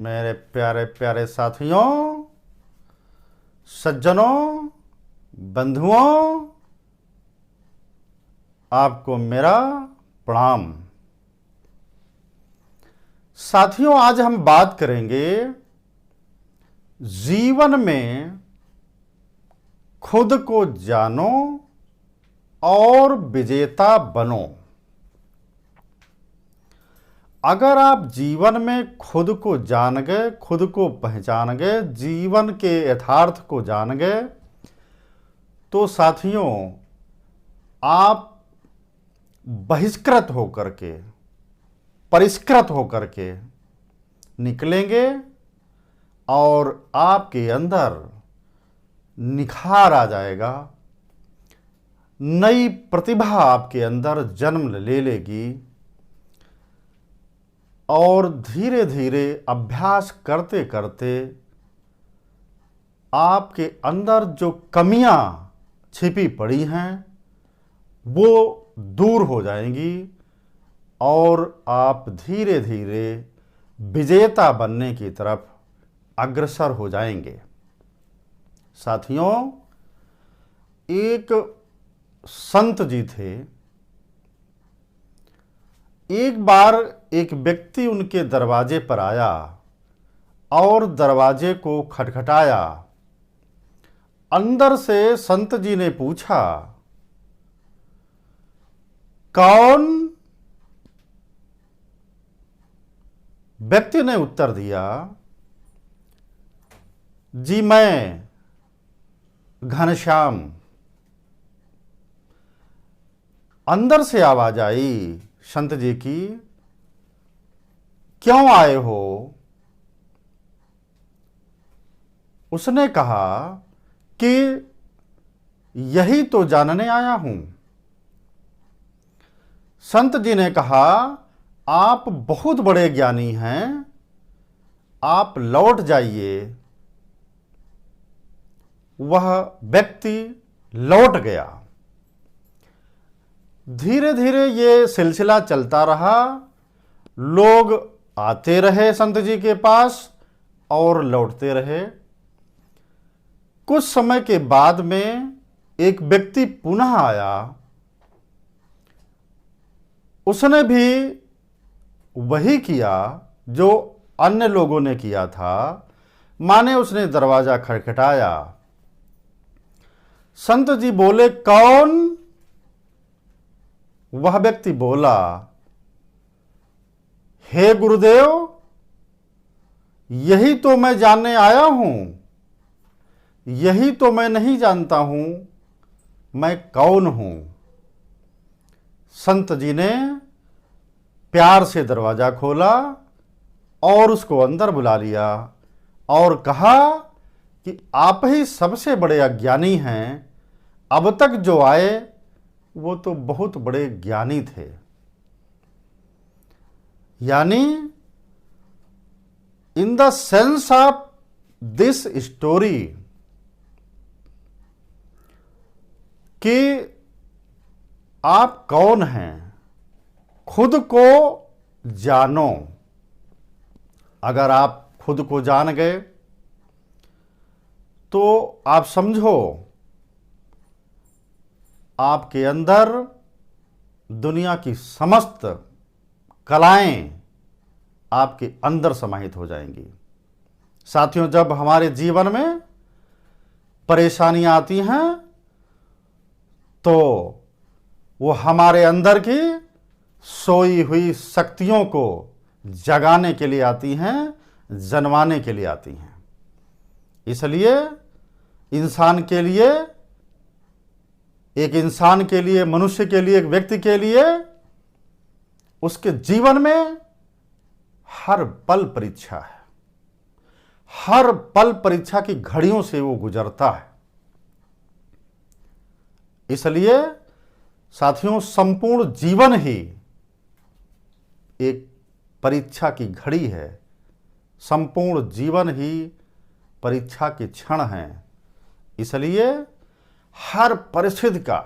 मेरे प्यारे प्यारे साथियों, सज्जनों, बंधुओं, आपको मेरा प्रणाम। साथियों, आज हम बात करेंगे जीवन में खुद को जानो और विजेता बनो। अगर आप जीवन में खुद को जान गए, खुद को पहचान गए, जीवन के यथार्थ को जान गए, तो साथियों आप बहिष्कृत होकर के, परिष्कृत होकर के निकलेंगे और आपके अंदर निखार आ जाएगा। नई प्रतिभा आपके अंदर जन्म ले लेगी और धीरे धीरे अभ्यास करते करते आपके अंदर जो कमियां छिपी पड़ी हैं वो दूर हो जाएंगी और आप धीरे धीरे विजेता बनने की तरफ अग्रसर हो जाएंगे। साथियों, एक संत जी थे। एक बार एक व्यक्ति उनके दरवाजे पर आया और दरवाजे को खटखटाया। अंदर से संत जी ने पूछा, कौन? व्यक्ति ने उत्तर दिया, जी मैं घनश्याम। अंदर से आवाज आई संत जी की, क्यों आए हो? उसने कहा कि यही तो जानने आया हूं। संत जी ने कहा, आप बहुत बड़े ज्ञानी हैं, आप लौट जाइए। वह व्यक्ति लौट गया। धीरे धीरे ये सिलसिला चलता रहा। लोग आते रहे संत जी के पास और लौटते रहे। कुछ समय के बाद में एक व्यक्ति पुनः आया। उसने भी वही किया जो अन्य लोगों ने किया था, माने उसने दरवाजा खटखटाया। संत जी बोले, कौन? वह व्यक्ति बोला, हे गुरुदेव, यही तो मैं जानने आया हूं। यही तो मैं नहीं जानता हूं मैं कौन हूं। संत जी ने प्यार से दरवाजा खोला और उसको अंदर बुला लिया और कहा कि आप ही सबसे बड़े अज्ञानी हैं। अब तक जो आए वो तो बहुत बड़े ज्ञानी थे। यानी in the sense of this story कि आप कौन हैं, खुद को जानो। अगर आप खुद को जान गए तो आप समझो आपके अंदर दुनिया की समस्त कलाएं आपके अंदर समाहित हो जाएंगी। साथियों, जब हमारे जीवन में परेशानियां आती हैं तो वो हमारे अंदर की सोई हुई शक्तियों को जगाने के लिए आती हैं, जन्माने के लिए आती हैं। इसलिए इंसान के लिए, एक इंसान के लिए, मनुष्य के लिए, एक व्यक्ति के लिए उसके जीवन में हर पल परीक्षा है। हर पल परीक्षा की घड़ियों से वो गुजरता है। इसलिए साथियों, संपूर्ण जीवन ही एक परीक्षा की घड़ी है। संपूर्ण जीवन ही परीक्षा के क्षण हैं। इसलिए हर परिस्थिति का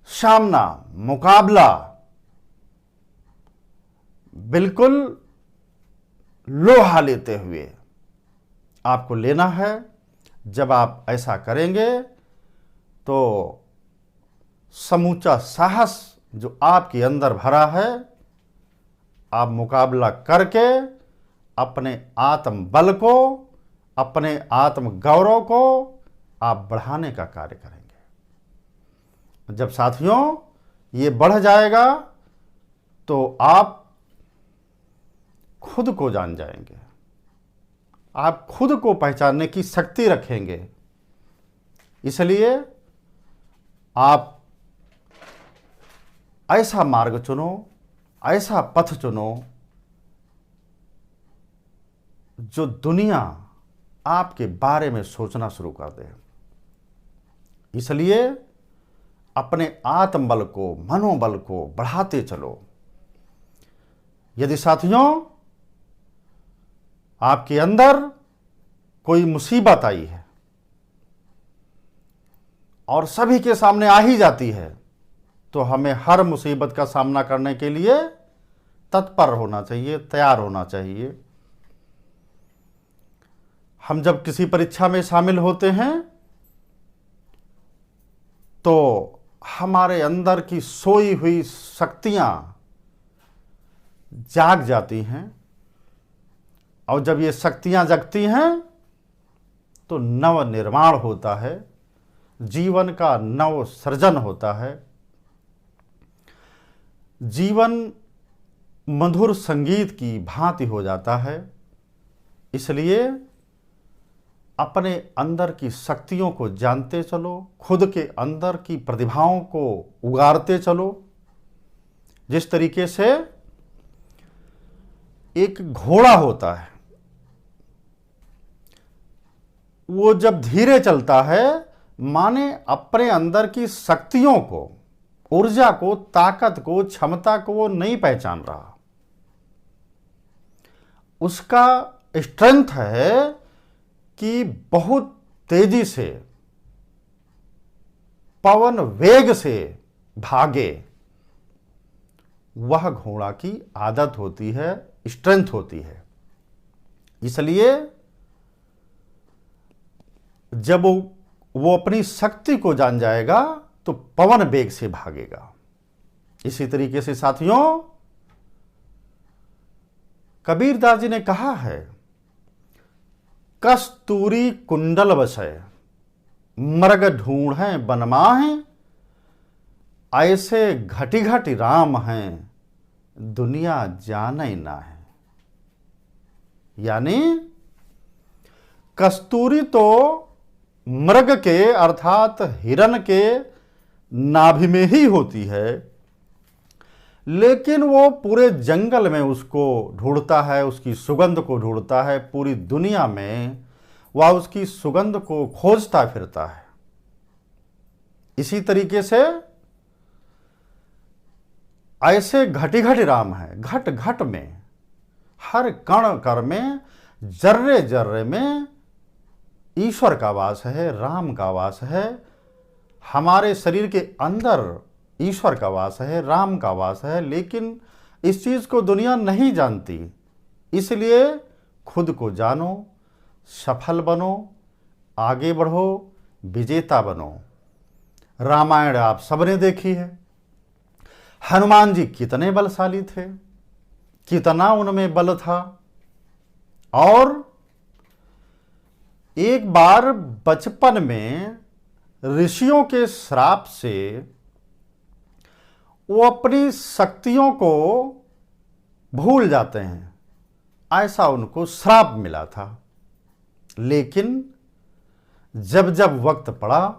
सामना, मुकाबला बिल्कुल लोहा लेते हुए आपको लेना है। जब आप ऐसा करेंगे तो समूचा साहस जो आपके अंदर भरा है, आप मुकाबला करके अपने आत्म बल को, अपने आत्म गौरव को आप बढ़ाने का कार्य करेंगे। जब साथियों ये बढ़ जाएगा तो आप खुद को जान जाएंगे, आप खुद को पहचानने की शक्ति रखेंगे। इसलिए आप ऐसा मार्ग चुनो, ऐसा पथ चुनो जो दुनिया आपके बारे में सोचना शुरू कर दे। इसलिए अपने आत्मबल को, मनोबल को बढ़ाते चलो। यदि साथियों आपके अंदर कोई मुसीबत आई है और सभी के सामने आ ही जाती है, तो हमें हर मुसीबत का सामना करने के लिए तत्पर होना चाहिए, तैयार होना चाहिए। हम जब किसी परीक्षा में शामिल होते हैं तो हमारे अंदर की सोई हुई शक्तियां जाग जाती हैं, और जब ये शक्तियां जगती हैं तो नव निर्माण होता है, जीवन का नव सृजन होता है। जीवन मधुर संगीत की भांति हो जाता है। इसलिए अपने अंदर की शक्तियों को जानते चलो, खुद के अंदर की प्रतिभाओं को उगारते चलो। जिस तरीके से एक घोड़ा होता है, वो जब धीरे चलता है माने अपने अंदर की शक्तियों को, ऊर्जा को, ताकत को, क्षमता को वो नहीं पहचान रहा। उसका स्ट्रेंथ है कि बहुत तेजी से, पवन वेग से भागे। वह घोड़ा की आदत होती है, स्ट्रेंथ होती है। इसलिए जब वो अपनी शक्ति को जान जाएगा तो पवन वेग से भागेगा। इसी तरीके से साथियों कबीरदास जी ने कहा है, कस्तूरी कुंडल बसय मृग ढूंढे बनमाहे, ऐसे घटी घटी राम हैं दुनिया जाने ना है। यानी कस्तूरी तो मृग के अर्थात हिरण के नाभि में ही होती है, लेकिन वो पूरे जंगल में उसको ढूंढता है, उसकी सुगंध को ढूंढता है, पूरी दुनिया में वह उसकी सुगंध को खोजता फिरता है। इसी तरीके से ऐसे घटी घटी राम है, घट घट में, हर कण कण में, जर्रे जर्रे में ईश्वर का वास है, राम का वास है। हमारे शरीर के अंदर ईश्वर का वास है, राम का वास है, लेकिन इस चीज को दुनिया नहीं जानती। इसलिए खुद को जानो, सफल बनो, आगे बढ़ो, विजेता बनो। रामायण आप सबने देखी है। हनुमान जी कितने बलशाली थे, कितना उनमें बल था। और एक बार बचपन में ऋषियों के श्राप से वो अपनी शक्तियों को भूल जाते हैं, ऐसा उनको श्राप मिला था। लेकिन जब जब वक्त पड़ा,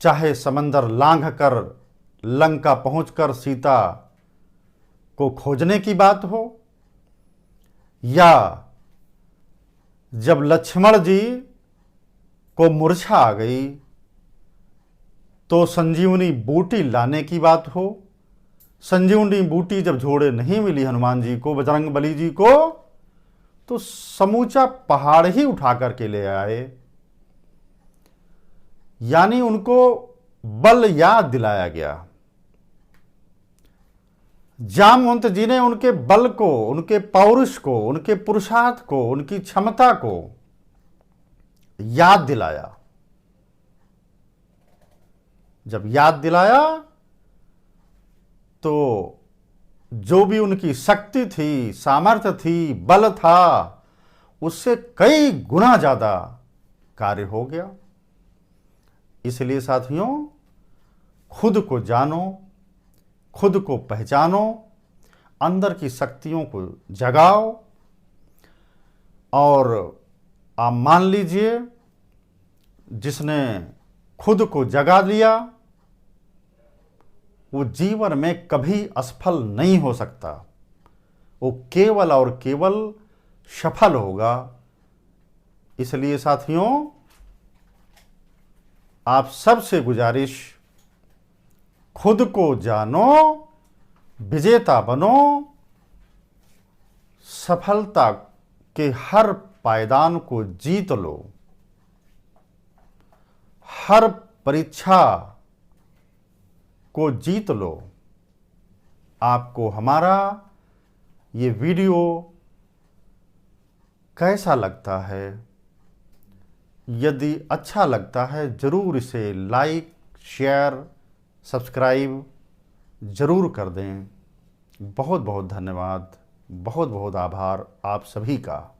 चाहे समंदर लांघ कर लंका पहुंचकर सीता को खोजने की बात हो, या जब लक्ष्मण जी को मूर्छा आ गई तो संजीवनी बूटी लाने की बात हो, संजीवनी बूटी जब झोड़े नहीं मिली हनुमान जी को, बजरंगबली जी को, तो समूचा पहाड़ ही उठा करके ले आए। यानी उनको बल याद दिलाया गया। जामवंत जी ने उनके बल को, उनके पौरुष को, उनके पुरुषार्थ को, उनकी क्षमता को याद दिलाया। जब याद दिलाया तो जो भी उनकी शक्ति थी, सामर्थ्य थी, बल था, उससे कई गुना ज्यादा कार्य हो गया। इसलिए साथियों, खुद को जानो, खुद को पहचानो, अंदर की शक्तियों को जगाओ और आप मान लीजिए जिसने खुद को जगा लिया वो जीवन में कभी असफल नहीं हो सकता। वो केवल और केवल सफल होगा। इसलिए साथियों, आप सबसे गुजारिश, खुद को जानो, विजेता बनो, सफलता के हर पायदान को जीत लो, हर परीक्षा को जीत लो। आपको हमारा ये वीडियो कैसा लगता है? यदि अच्छा लगता है जरूर इसे लाइक, शेयर, सब्सक्राइब जरूर कर दें। बहुत बहुत धन्यवाद, बहुत बहुत आभार आप सभी का।